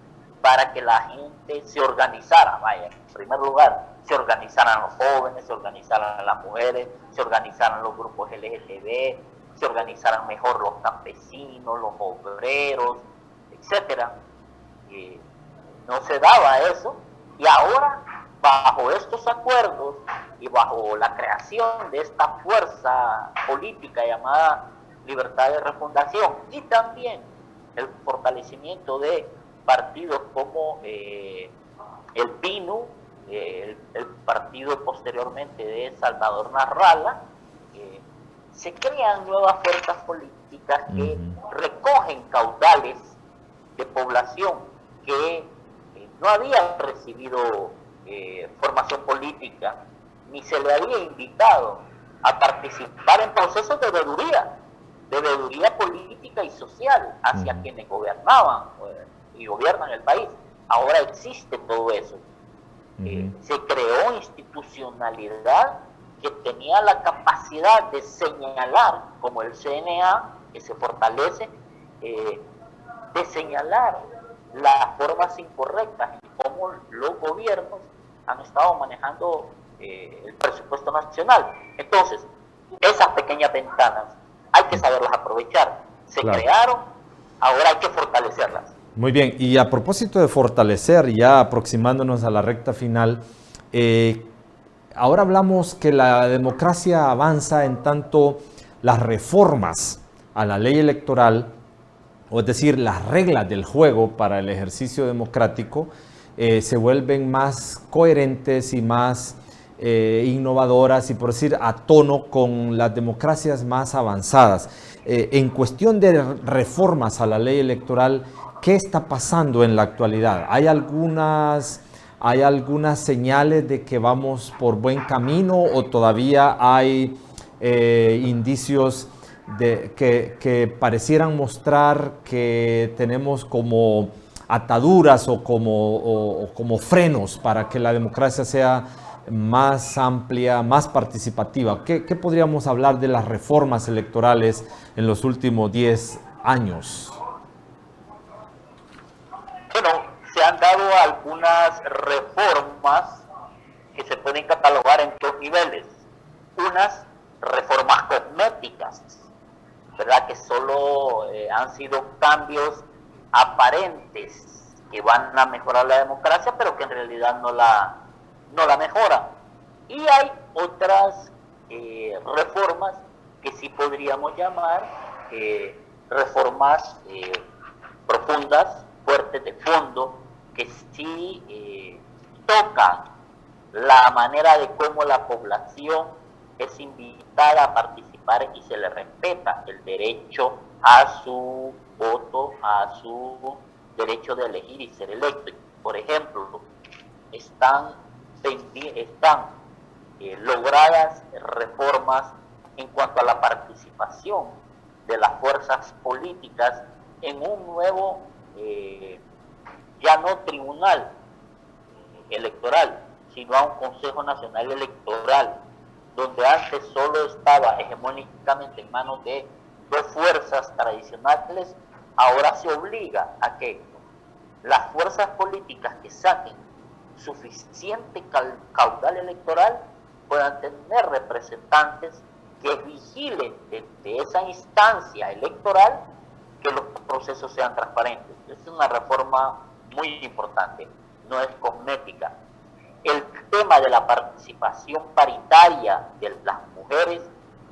para que la gente se organizara. Vaya, en primer lugar, se organizaran los jóvenes, se organizaran las mujeres, se organizaran los grupos LGTB, se organizaran mejor los campesinos, los obreros, etcétera. No se daba eso, y ahora, bajo estos acuerdos y bajo la creación de esta fuerza política llamada Libertad de Refundación, y también el fortalecimiento de partidos como el PINU, el partido posteriormente de Salvador Narrala, se crean nuevas fuerzas políticas que recogen caudales de población que no había recibido formación política, ni se le había invitado a participar en procesos de veeduría política y social hacia quienes gobernaban y gobiernan el país. Ahora existe todo eso. Se creó institucionalidad que tenía la capacidad de señalar, como el CNA, que se fortalece, de señalar las formas incorrectas y cómo los gobiernos han estado manejando el presupuesto nacional. Entonces, esas pequeñas ventanas hay que saberlas aprovechar. Se crearon, ahora hay que fortalecerlas. Muy bien, y a propósito de fortalecer, ya aproximándonos a la recta final, ahora hablamos que la democracia avanza en tanto las reformas a la ley electoral, o es decir, las reglas del juego para el ejercicio democrático, se vuelven más coherentes y más innovadoras y, por decir, a tono con las democracias más avanzadas. En cuestión de reformas a la ley electoral, ¿qué está pasando en la actualidad? ¿Hay algunas señales de que vamos por buen camino o todavía hay indicios de que parecieran mostrar que tenemos como ataduras o como frenos para que la democracia sea más amplia, más participativa? ¿Qué podríamos hablar de las reformas electorales en los últimos 10 años? Bueno, se han dado algunas reformas que se pueden catalogar en dos niveles. Unas reformas cosméticas, ¿verdad? Que solo han sido cambios aparentes que van a mejorar la democracia, pero que en realidad no la mejoran. Y hay otras reformas que sí podríamos llamar reformas profundas, fuertes de fondo, que sí tocan la manera de cómo la población es invitada a participar y se le respeta el derecho a su voto, a su derecho de elegir y ser electo. Por ejemplo, están logradas reformas en cuanto a la participación de las fuerzas políticas en un nuevo ya no tribunal electoral, sino a un Consejo Nacional Electoral, donde antes solo estaba hegemónicamente en manos de dos fuerzas tradicionales. Ahora se obliga a que las fuerzas políticas que saquen suficiente caudal electoral puedan tener representantes que vigilen desde esa instancia electoral que los procesos sean transparentes. Es una reforma muy importante, no es cosmética. El tema de la participación paritaria de las mujeres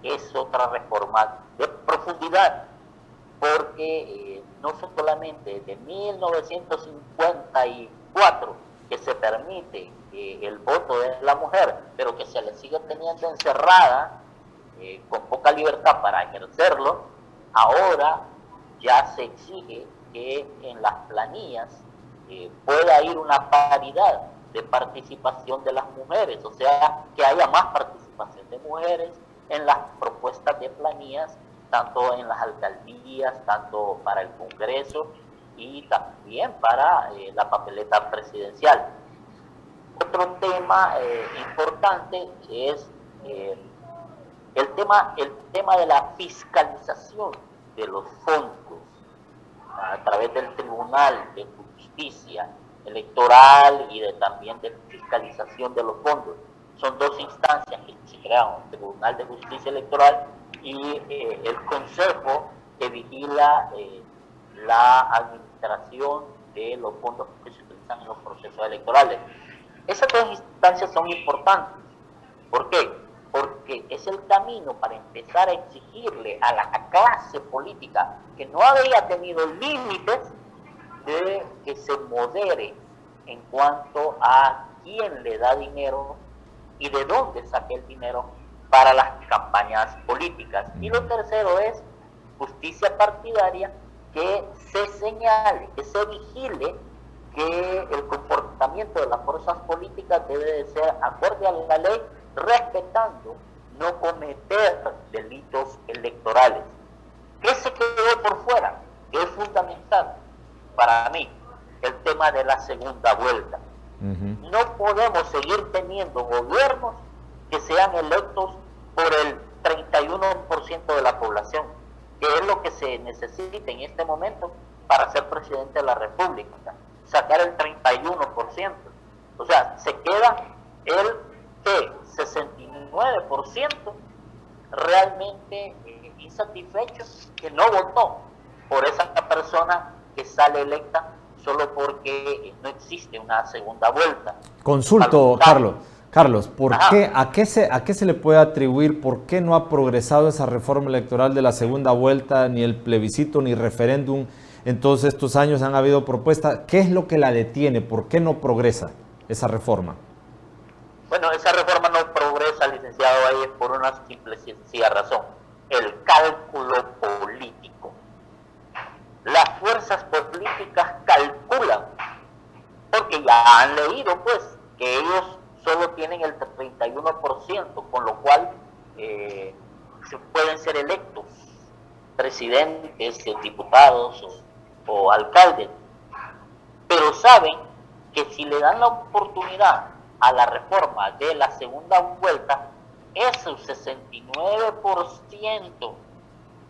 es otra reforma de profundidad, porque no solamente desde 1954 que se permite el voto de la mujer, pero que se le sigue teniendo encerrada con poca libertad para ejercerlo, ahora ya se exige que en las planillas pueda ir una paridad de participación de las mujeres, o sea, que haya más participación de mujeres en las propuestas de planillas, tanto en las alcaldías, tanto para el Congreso y también para la papeleta presidencial. Otro tema importante es el tema de la fiscalización de los fondos a través del Tribunal de Justicia Electoral y también de fiscalización de los fondos. Son dos instancias que se crearon, el Tribunal de Justicia Electoral y el Consejo que vigila la administración de los fondos que se utilizan en los procesos electorales. Esas dos instancias son importantes. ¿Por qué? Porque es el camino para empezar a exigirle a la clase política que no había tenido límites de que se modere en cuanto a quién le da dinero y de dónde saque el dinero para las campañas políticas. Y lo tercero es justicia partidaria, que se señale, que se vigile que el comportamiento de las fuerzas políticas debe de ser acorde a la ley, respetando no cometer delitos electorales. ¿Qué se quedó por fuera? Que es fundamental para mí, el tema de la segunda vuelta. No podemos seguir teniendo gobiernos que sean electos por el 31% de la población, que es lo que se necesita en este momento para ser presidente de la República, sacar el 31%. O sea, se queda el 69% realmente insatisfecho, que no votó por esa persona que sale electa solo porque no existe una segunda vuelta. Consulto, Carlos, ¿a qué se le puede atribuir, por qué no ha progresado esa reforma electoral de la segunda vuelta, ni el plebiscito, ni referéndum? En todos estos años han habido propuestas. ¿Qué es lo que la detiene? ¿Por qué no progresa esa reforma? Bueno, esa reforma no progresa, licenciado Valles, por una simple y sencilla razón: el cálculo político. Las fuerzas políticas calculan, porque ya han leído, pues, que ellos solo tienen el 31%, con lo cual se pueden ser electos presidentes, diputados o alcaldes, pero saben que si le dan la oportunidad a la reforma de la segunda vuelta, ese 69%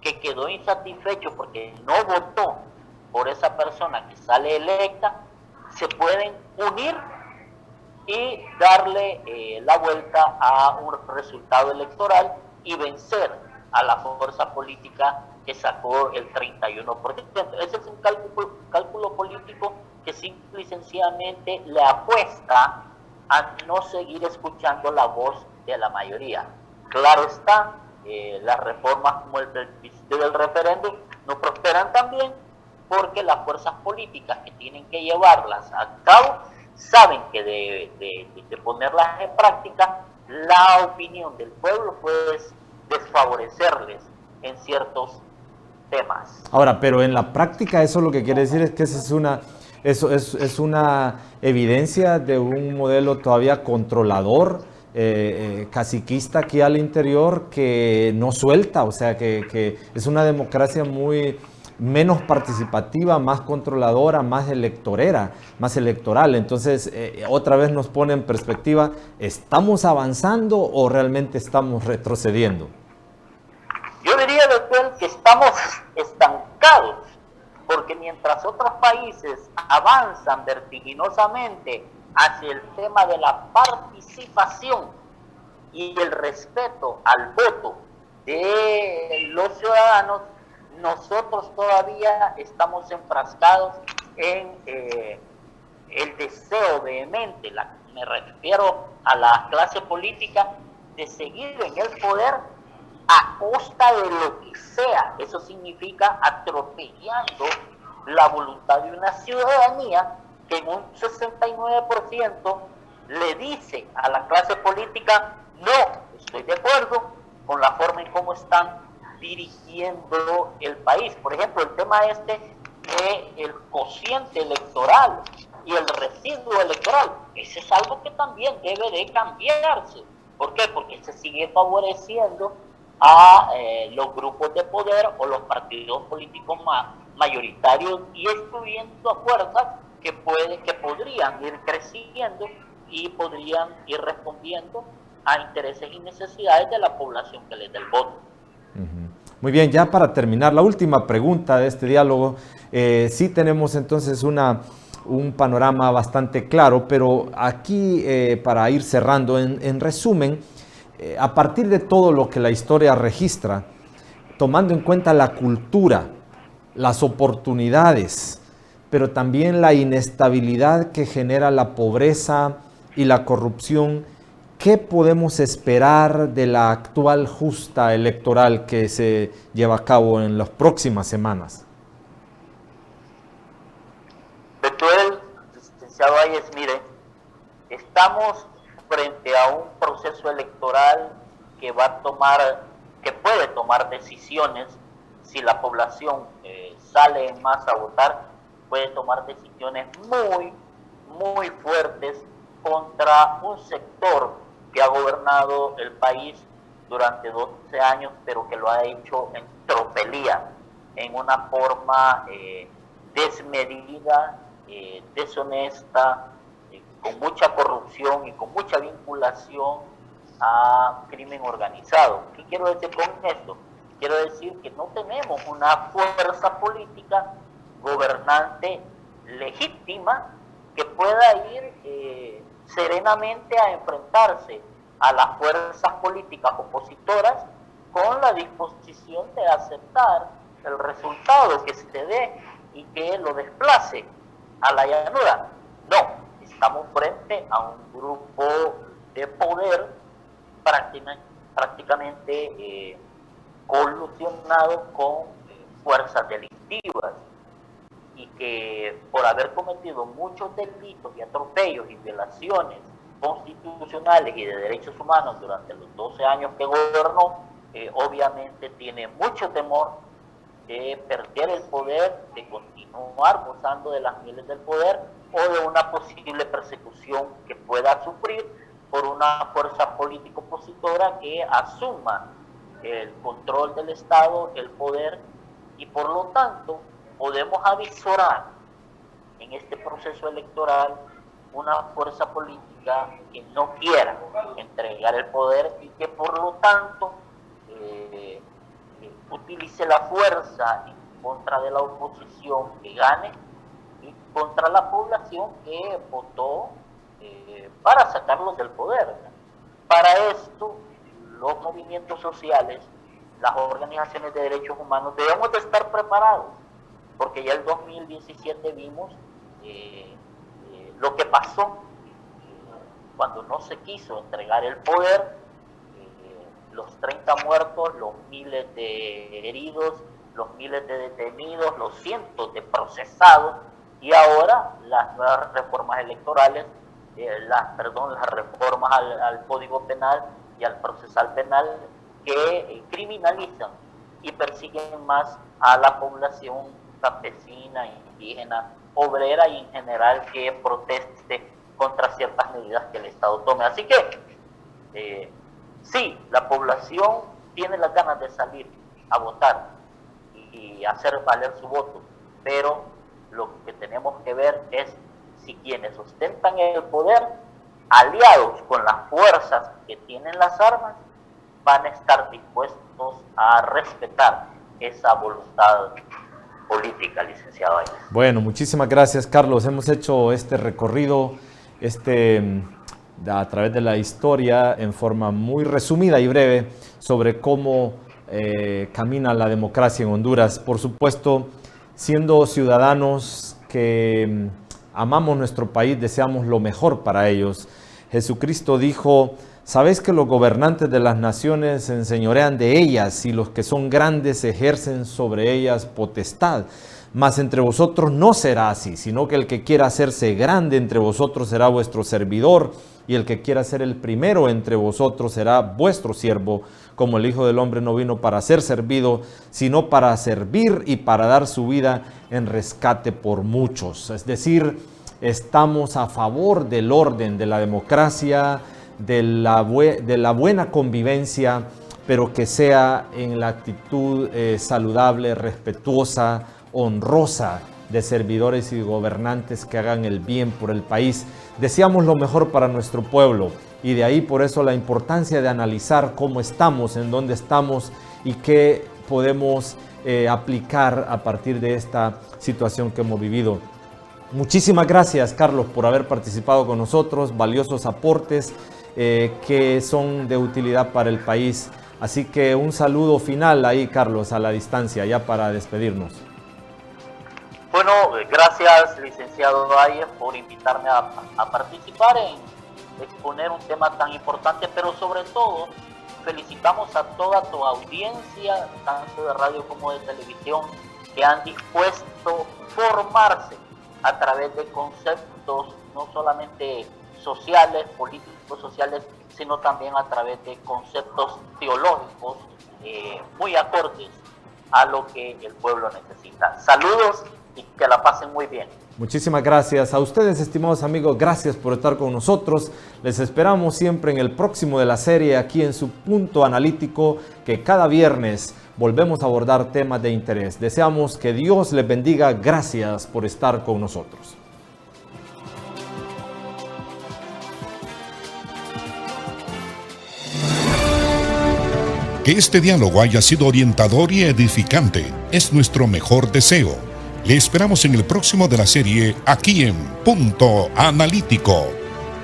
que quedó insatisfecho porque no votó por esa persona que sale electa, se pueden unir y darle la vuelta a un resultado electoral y vencer a la fuerza política que sacó el 31%. Ese es un cálculo político que simple y sencillamente le apuesta a no seguir escuchando la voz de la mayoría. Claro está, las reformas como el plebiscito del referéndum no prosperan también porque las fuerzas políticas que tienen que llevarlas a cabo saben que de ponerlas en práctica, la opinión del pueblo puede desfavorecerles en ciertos temas. Ahora, pero en la práctica eso lo que quiere decir es que esa es una evidencia de un modelo todavía controlador, caciquista aquí al interior, que no suelta, o sea que es una democracia muy menos participativa, más controladora, más electoral. Entonces, otra vez nos pone en perspectiva, ¿estamos avanzando o realmente estamos retrocediendo? Yo diría, doctor, que estamos estancados, porque mientras otros países avanzan vertiginosamente hacia el tema de la participación y el respeto al voto de los ciudadanos, nosotros todavía estamos enfrascados en el deseo vehemente, me refiero a la clase política, de seguir en el poder a costa de lo que sea. Eso significa atropellando la voluntad de una ciudadanía que en un 69% le dice a la clase política: no estoy de acuerdo con la forma en cómo están dirigiendo el país. Por ejemplo, el tema el cociente electoral y el residuo electoral, ese es algo que también debe de cambiarse. ¿Por qué? Porque se sigue favoreciendo a los grupos de poder o los partidos políticos mayoritarios y excluyendo a fuerzas que podrían ir creciendo y podrían ir respondiendo a intereses y necesidades de la población que les dé el voto. Muy bien, ya para terminar, la última pregunta de este diálogo. Sí tenemos entonces un panorama bastante claro, pero aquí para ir cerrando, en resumen, a partir de todo lo que la historia registra, tomando en cuenta la cultura, las oportunidades, pero también la inestabilidad que genera la pobreza y la corrupción, ¿qué podemos esperar de la actual justa electoral que se lleva a cabo en las próximas semanas? Betuel, licenciado Valles, mire, estamos frente a un proceso electoral que va a tomar, que puede tomar decisiones si la población sale en masa a votar, puede tomar decisiones muy fuertes contra un sector que ha gobernado el país durante 12 años, pero que lo ha hecho en tropelía, en una forma desmedida, deshonesta, con mucha corrupción y con mucha vinculación a crimen organizado. ¿Qué quiero decir con esto? Quiero decir que no tenemos una fuerza política gobernante legítima que pueda ir serenamente a enfrentarse a las fuerzas políticas opositoras con la disposición de aceptar el resultado que se dé y que lo desplace a la llanura. No, estamos frente a un grupo de poder prácticamente colusionado con fuerzas delictivas, y que por haber cometido muchos delitos y atropellos y violaciones constitucionales y de derechos humanos durante los 12 años que gobernó, obviamente tiene mucho temor de perder el poder, de continuar gozando de las mieles del poder o de una posible persecución que pueda sufrir por una fuerza política opositora que asuma el control del Estado, el poder, y por lo tanto podemos avisorar en este proceso electoral una fuerza política que no quiera entregar el poder y que por lo tanto utilice la fuerza en contra de la oposición que gane y contra la población que votó para sacarlos del poder. Para esto, los movimientos sociales, las organizaciones de derechos humanos, debemos de estar preparados, porque ya el 2017 vimos lo que pasó cuando no se quiso entregar el poder, los 30 muertos, los miles de heridos, los miles de detenidos, los cientos de procesados, y ahora las nuevas reformas electorales, las reformas al Código Penal y al procesal penal que criminalizan y persiguen más a la población campesina, indígena, obrera y en general que proteste contra ciertas medidas que el Estado tome. Así que sí, la población tiene las ganas de salir a votar y hacer valer su voto, pero lo que tenemos que ver es si quienes ostentan el poder, aliados con las fuerzas que tienen las armas, van a estar dispuestos a respetar esa voluntad política, licenciado Ayes. Bueno, muchísimas gracias, Carlos. Hemos hecho este recorrido a través de la historia en forma muy resumida y breve sobre cómo camina la democracia en Honduras. Por supuesto, siendo ciudadanos que amamos nuestro país, deseamos lo mejor para ellos. Jesucristo dijo: ¿sabéis que los gobernantes de las naciones se enseñorean de ellas y los que son grandes ejercen sobre ellas potestad? Mas entre vosotros no será así, sino que el que quiera hacerse grande entre vosotros será vuestro servidor, y el que quiera ser el primero entre vosotros será vuestro siervo, como el Hijo del Hombre no vino para ser servido, sino para servir y para dar su vida en rescate por muchos. Es decir, estamos a favor del orden, de la democracia, de la buena convivencia, pero que sea en la actitud saludable, respetuosa, honrosa de servidores y gobernantes que hagan el bien por el país. Deseamos lo mejor para nuestro pueblo, y de ahí por eso la importancia de analizar cómo estamos, en dónde estamos y qué podemos aplicar a partir de esta situación que hemos vivido. Muchísimas gracias, Carlos, por haber participado con nosotros, valiosos aportes que son de utilidad para el país. Así que un saludo final ahí, Carlos, a la distancia, ya para despedirnos. Bueno, gracias, licenciado Ayes, por invitarme a participar en exponer un tema tan importante, pero sobre todo felicitamos a toda tu audiencia, tanto de radio como de televisión, que han dispuesto formarse a través de conceptos no solamente sociales, políticos sociales, sino también a través de conceptos teológicos muy acordes a lo que el pueblo necesita. Saludos y que la pasen muy bien. Muchísimas gracias a ustedes, estimados amigos. Gracias por estar con nosotros. Les esperamos siempre en el próximo de la serie aquí en su Punto Analítico, que cada viernes volvemos a abordar temas de interés. Deseamos que Dios les bendiga. Gracias por estar con nosotros. Que este diálogo haya sido orientador y edificante es nuestro mejor deseo. Le esperamos en el próximo de la serie aquí en Punto Analítico.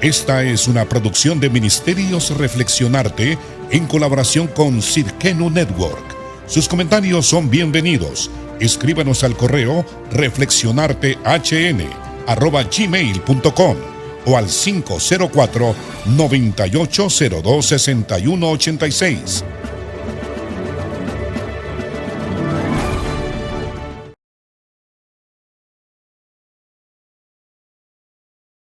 Esta es una producción de Ministerios Reflexionarte en colaboración con Cirquenu Network. Sus comentarios son bienvenidos. Escríbanos al correo reflexionartehn@gmail.com o al 504-9802-6186.